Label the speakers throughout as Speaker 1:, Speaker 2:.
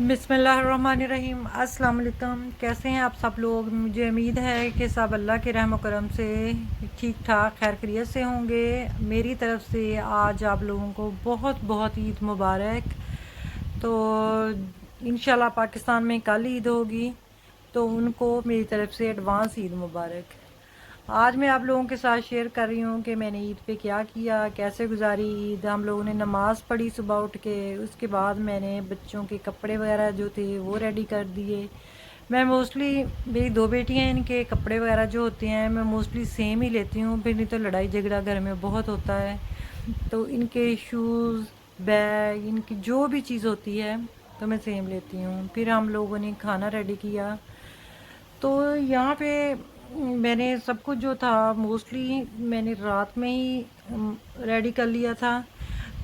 Speaker 1: बिस्मिल्लाहिर्रहमानिर्रहीम। अस्सलाम वालेकुम। कैसे हैं आप सब लोग? मुझे उम्मीद है कि सब अल्लाह के रहम करम से ठीक ठाक खैर खैरियत से होंगे। मेरी तरफ से आज आप लोगों को बहुत बहुत ईद मुबारक। तो इंशाल्लाह पाकिस्तान में कल ईद होगी, तो उनको मेरी तरफ से एडवांस ईद मुबारक। आज मैं आप लोगों के साथ शेयर कर रही हूँ कि मैंने ईद पे क्या किया, कैसे गुजारी ईद। हम लोगों ने नमाज़ पढ़ी सुबह उठ के, उसके बाद मैंने बच्चों के कपड़े वगैरह जो थे वो रेडी कर दिए। मैं मोस्टली, मेरी दो बेटियाँ हैं, इनके कपड़े वगैरह जो होते हैं मैं मोस्टली सेम ही लेती हूँ, फिर नहीं तो लड़ाई झगड़ा घर में बहुत होता है। तो इनके शूज़, बैग, इनकी जो भी चीज़ होती है तो मैं सेम लेती हूँ। फिर हम लोगों ने खाना रेडी किया। तो यहाँ पे मैंने सब कुछ जो था मोस्टली मैंने रात में ही रेडी कर लिया था।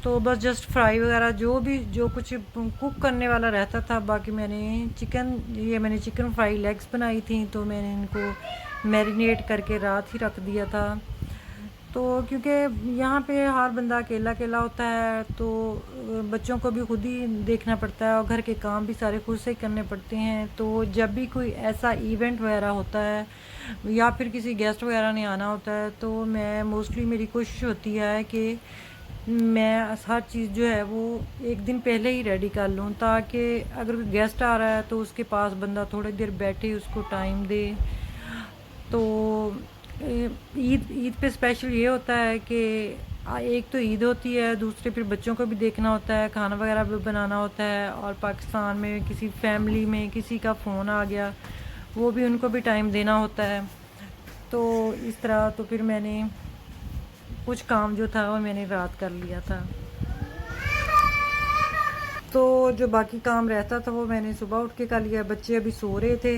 Speaker 1: तो बस जस्ट फ्राई वगैरह जो भी जो कुछ कुक करने वाला रहता था, बाकी मैंने चिकन फ्राई लेग्स बनाई थी, तो मैंने इनको मैरिनेट करके रात ही रख दिया था। तो क्योंकि यहाँ पे हर बंदा अकेला अकेला होता है, तो बच्चों को भी खुद ही देखना पड़ता है और घर के काम भी सारे खुद से ही करने पड़ते हैं। तो जब भी कोई ऐसा इवेंट वगैरह होता है या फिर किसी गेस्ट वगैरह ने आना होता है, तो मैं मोस्टली मेरी कोशिश होती है कि मैं हर चीज़ जो है वो एक दिन पहले ही रेडी कर लूँ, ताकि अगर कोई गेस्ट आ रहा है तो उसके पास बंदा थोड़ी देर बैठे, उसको टाइम दे। तो ईद ईद पे स्पेशल ये होता है कि एक तो ईद होती है, दूसरे फिर बच्चों को भी देखना होता है, खाना वगैरह भी बनाना होता है, और पाकिस्तान में किसी फैमिली में किसी का फ़ोन आ गया, वो भी उनको भी टाइम देना होता है। तो इस तरह तो फिर मैंने कुछ काम जो था वो मैंने रात कर लिया था। तो जो बाकी काम रहता था वो मैंने सुबह उठ के कर लिया। बच्चे अभी सो रहे थे,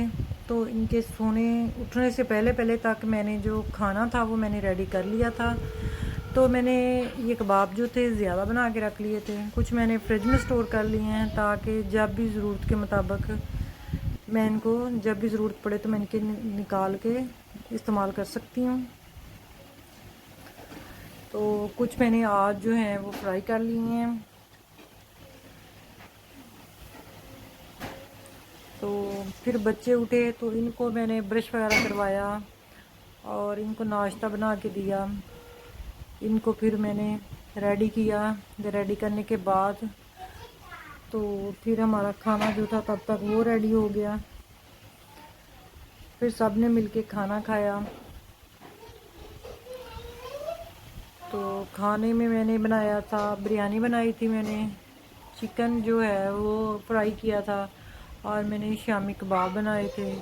Speaker 1: तो इनके सोने उठने से पहले पहले तक मैंने जो खाना था वो मैंने रेडी कर लिया था। तो मैंने ये कबाब जो थे ज़्यादा बना के रख लिए थे, कुछ मैंने फ्रिज में स्टोर कर लिए हैं, ताकि जब भी ज़रूरत के मुताबिक मैं इनको जब भी ज़रूरत पड़े तो मैं इनके निकाल के इस्तेमाल कर सकती हूँ। तो कुछ मैंने आज जो है वो फ्राई कर लिए हैं। तो फिर बच्चे उठे तो इनको मैंने ब्रश वगैरह करवाया और इनको नाश्ता बना के दिया। इनको फिर मैंने रेडी किया। रेडी करने के बाद तो फिर हमारा खाना जो था तब तक वो रेडी हो गया। फिर सब ने मिलके खाना खाया। तो खाने में मैंने बनाया था, बिरयानी बनाई थी मैंने, चिकन जो है वो फ्राई किया था, और मैंने शामी कबाब बनाए थे,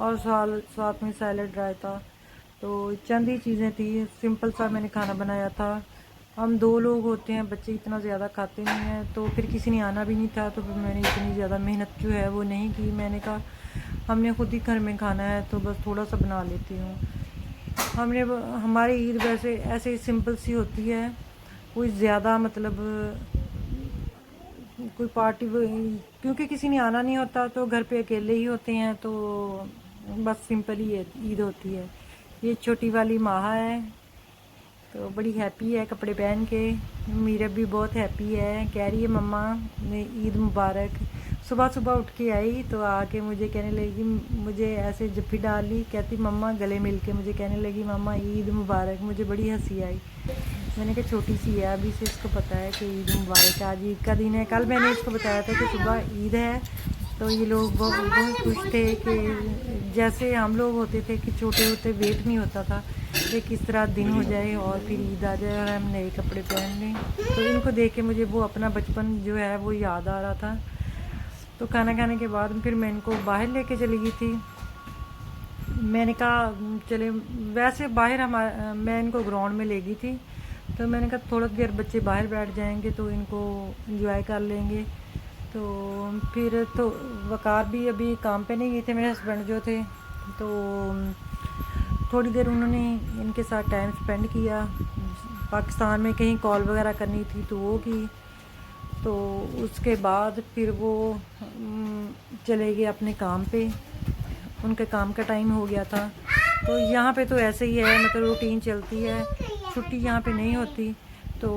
Speaker 1: और साथ में सैलड रायता। तो चंद ही चीज़ें थी, सिंपल सा मैंने खाना बनाया था। हम दो लोग होते हैं, बच्चे इतना ज़्यादा खाते नहीं हैं, तो फिर किसी ने आना भी नहीं था, तो फिर मैंने इतनी ज़्यादा मेहनत जो है वो नहीं की। मैंने कहा हमने खुद ही घर में खाना है, तो बस थोड़ा सा बना लेती हूँ। हमारी ईद वैसे ऐसे ही सिंपल सी होती है, कोई ज़्यादा मतलब कोई पार्टी क्योंकि किसी ने आना नहीं होता, तो घर पे अकेले ही होते हैं, तो बस सिंपल ही ईद होती है। ये छोटी वाली माहा है, तो बड़ी हैप्पी है कपड़े पहन के। मीरा भी बहुत हैप्पी है, कह रही है मम्मा ने ईद मुबारक। सुबह सुबह उठ के आई तो आके मुझे कहने लगी, मुझे ऐसे जफ्फी डाल ली, कहती मम्मा गले मिल के मुझे कहने लगी मम्मा ईद मुबारक। मुझे बड़ी हंसी आई। मैंने कहा छोटी सी है अभी से इसको पता है कि ईद मुबारक, आज ईद का दिन है। कल मैंने इसको बताया था कि सुबह ईद है, तो ये लोग बहुत बहुत खुश थे कि जैसे हम लोग होते थे कि छोटे होते वेट नहीं होता था कि किस तरह दिन हो जाए और फिर ईद आ जाए और हम नए कपड़े पहन लें। तो इनको देख के मुझे वो अपना बचपन जो है वो याद आ रहा था। तो खाना खाने के बाद फिर मैं इनको बाहर लेके चली गई थी। मैंने कहा चले, वैसे बाहर मैं इनको ग्राउंड में ले गई थी, तो मैंने कहा थोड़ा देर बच्चे बाहर बैठ जाएंगे तो इनको एंजॉय कर लेंगे। तो फिर तो वकार भी अभी काम पे नहीं गए थे, मेरे हस्बैंड जो थे, तो थोड़ी देर उन्होंने इनके साथ टाइम स्पेंड किया। पाकिस्तान में कहीं कॉल वगैरह करनी थी तो वो की। तो उसके बाद फिर वो चले गए अपने काम पे, उनके काम का टाइम हो गया था। तो यहाँ पे तो ऐसे ही है, मतलब रूटीन चलती है, छुट्टी यहाँ पे नहीं होती, तो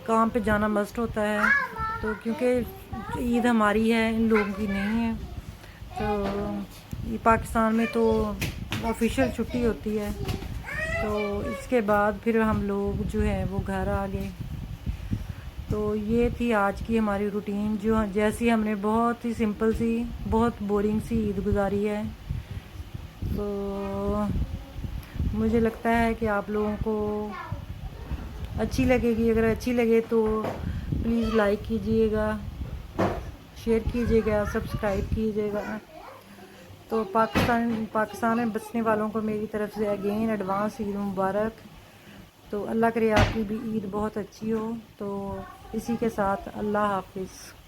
Speaker 1: काम पे जाना मस्ट होता है। तो क्योंकि ईद हमारी है, इन लोगों की नहीं है। तो ये पाकिस्तान में तो ऑफिशियल छुट्टी होती है। तो इसके बाद फिर हम लोग जो है वो घर आ गए। तो ये थी आज की हमारी रूटीन, जो जैसी हमने बहुत ही सिंपल सी, बहुत बोरिंग सी ईद गुजारी है। तो मुझे लगता है कि आप लोगों को अच्छी लगेगी। अगर अच्छी लगे तो प्लीज़ लाइक कीजिएगा, शेयर कीजिएगा, सब्सक्राइब कीजिएगा। तो पाकिस्तान में बसने वालों को मेरी तरफ़ से अगेन एडवांस ईद मुबारक। तो अल्लाह करे आपकी भी ईद बहुत अच्छी हो। तो इसी के साथ अल्लाह हाफिज़।